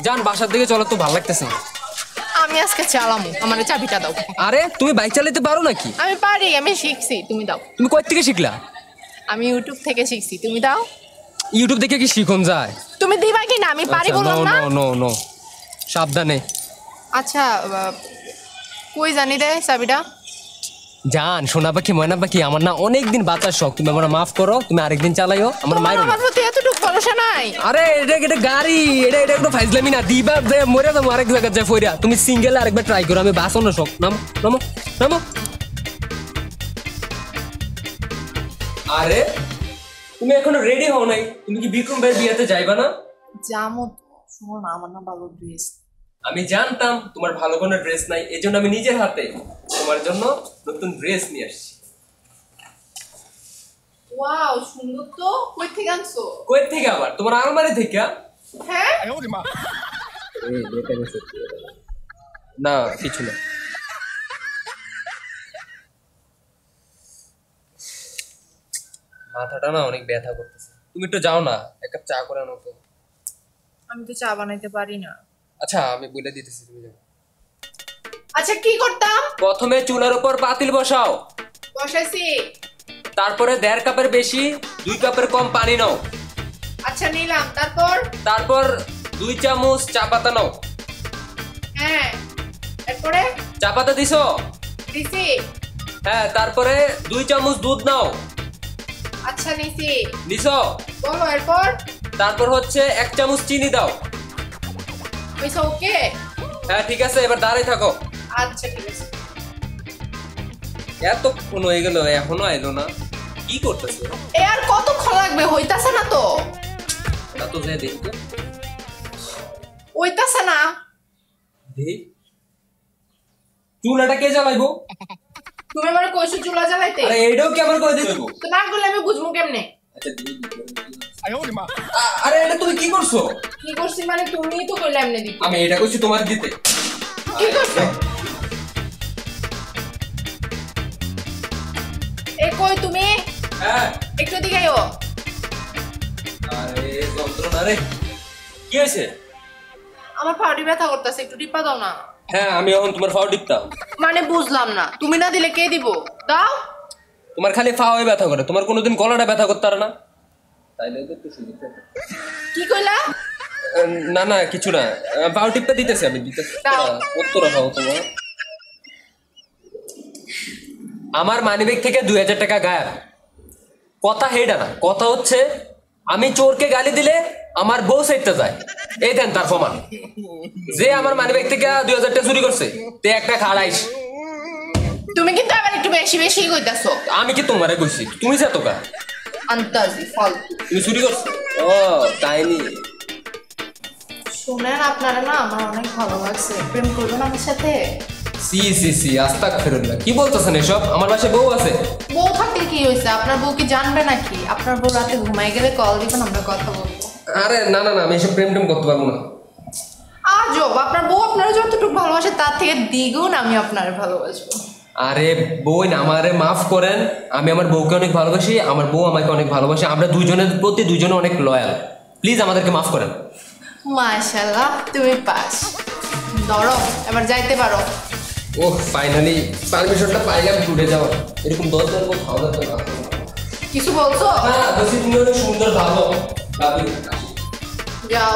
যান বাসার দিকে চলো, তো ভালো লাগতেছে না। আমি আজকে চালামু, আমার চাবিটা দাও। আরে তুমি বাইক চালাতে পারো নাকি? আমি পারি, আমি শিখছি, তুমি দাও। তুমি কই থেকে শিখলা? আমি ইউটিউব থেকে শিখছি, তুমি দাও। ইউটিউব দেখে কি শিখন যায়? তুমি দিবা কি না? আমি পারি বললাম না। নো নো নো, সাবধানে। আচ্ছা কই জানি দে চাবিটা। জান সোনা পাখি ময়না পাখি, আমার না অনেকদিন বাঁচার শখ, তুমি আমার মাফ করো, তুমি আরেকদিন চালাইও, আমার মায়ের। আমার প্রতি এতটুকু ভরসা নাই? আরে এটা গাড়ি, এটা একটু ফাইজলামি না, দিবা যে মরে যাবো আরেক জায়গায় যায় ফইরা। তুমি সিঙ্গেল আরেকবার ট্রাই করো, আমি বাঁচানো শখ। নামো নামো নামো। আরে তুমি এখনো রেডি হও নাই? তুমি কি বিক্রম ভাইয়ের বিয়েতে যাইবা না? জামো তো, শোনো না, আমার না ভালো ড্রেস। আমি জানতাম তোমার ভালো কোনো ড্রেস নাই, এজন্য আমি নিজের হাতে তোমার জন্য নতুন ড্রেস নিয়ে আসছি। ওয়াও, সুন্দর তো। কই থেকে আনছো? কই থেকে আবার? তোমার আলমারি থেকে। হ্যাঁ, না কিছু না। মাথাটা না অনেক ব্যথা করতেছে, তুমি একটু যাও না, এক কাপ চা করে আনো তো। আমি তো চা বানাইতে পারি না। আচ্ছা আমি বলে দিতেছি, তুমি যাও। আচ্ছা কি করতাম? প্রথমে চুলার উপর পাতিল বসাও, বসাইছি। তারপরে 1.5 কাপের বেশি 2 কাপের কম পানি নাও। আচ্ছা নিলাম, তারপর? তারপর 2 চামচ চা পাতা নাও। হ্যাঁ, এরপরে? চা পাতা দিছো? দিছি। হ্যাঁ, তারপরে 2 চামচ দুধ নাও। আচ্ছা নিছি। নিছো? বলো এরপর? তারপর হচ্ছে 1 চামচ চিনি দাও। হইছে? ওকে। হ্যাঁ ঠিক আছে, এবার দাঁড়াই থাকো। আচ্ছা ঠিক আছে। এতক্ষণ হয়ে গেল এখনো আইলো না, কি করতেছে? এ আর কতক্ষণ লাগবে? হইতাছে না তো। তা তো যে দেখতে হইতাছে না। দেখি চুলাটা কে জ্বালাইবো? তুমি আমার কইছো চুলা জ্বালাইতে? আরে এইটাও কি আমার কই দিছো? তো না করলে আমি বুঝবো কেমনে? আচ্ছা আরে এটা তুমি কি করছো? কি করছি মানে? তুমিই তো কইলে এমনি দিতে। আমি এটা কইছি তোমার দিতে। কি করছো? এ কই তুমি? হ্যাঁ। একটু দিকে আইও। আরে যন্ত্রণা রে, কি হয়েছে? আমার পাউডি ব্যথা করতেছে, একটু টিপা দাও না। হ্যাঁ আমি এখন তোমার ফাও টিপতাম। মানে বুঝলাম না, তুমি না দিলে কে দিব? দাও। তোমার খালি ফাওয়ে ব্যথা করে, তোমার কোনোদিন গলাটা ব্যথা করতে পারে না? তাইলে তো একটু সুবিধা। কি কইলা? না না কিছু না, ফাও টিপটা দিতেছি আমি, দিতেছি। দাও। উত্তর খাও তোমার। আমার মানিব্যাগ থেকে 2000 টাকা গায়েব। কথা হেডা না, কথা হচ্ছে আমি চোরকে গালি দিলে আমার বউ সাইডতে যায়। এই দেন তার প্রমাণ। যে আমার মানিব্যাগ থেকে 2000 টাকা চুরি করছে তে একটা খাড়াইস। তুমি কিন্তু আবার একটু বেশি বেশি কইতাছো। আমি কি তোমারে কইছি? তুমি যা তোকা আন্তাজি ফালতু। তুমি চুরি করছো? ও তাই নি। শুনেন, আপনারা না আমার অনেক ভালো লাগছে, প্রেম করবেন আমার সাথে? সি সি সি, আস্তাগফিরুল্লাহ, কি বলতেছেন এসব? আমার বাসায় বউ আছে। বউ থাকলে কি হয়েছে? আপনার বউ কি জানবে নাকি? আপনার বউ রাতে ঘুমাই গেলে কল দিবেন, আমরা কথা বলবো। আরে না না না, আমি এসব প্রেম টেম করতে পারবো না। আজব, আপনার বউ আপনারা যতটুকু ভালোবাসে তার থেকে দ্বিগুণ আমি আপনার ভালোবাসবো। আরে বোন আমারে মাফ করেন, আমি আমার বউকে অনেক ভালোবাসি, আমার বউ আমাকে অনেক ভালোবাসে, আমরা দুজনের প্রতি দুজনে অনেক লয়াল। প্লিজ আমাদেরকে মাফ করেন। মাশাআল্লাহ, তুমি পাস। ধরো, এবার যাইতে পারো। ওহ ফাইনালি পারমিশনটা পাইলাম ঘুরে যাওয়ার। এরকম 10 বার খাওয়া দাওয়া না। কিছু বলছো? হ্যাঁ বলছি তুমি অনেক সুন্দর ভালো। যাও।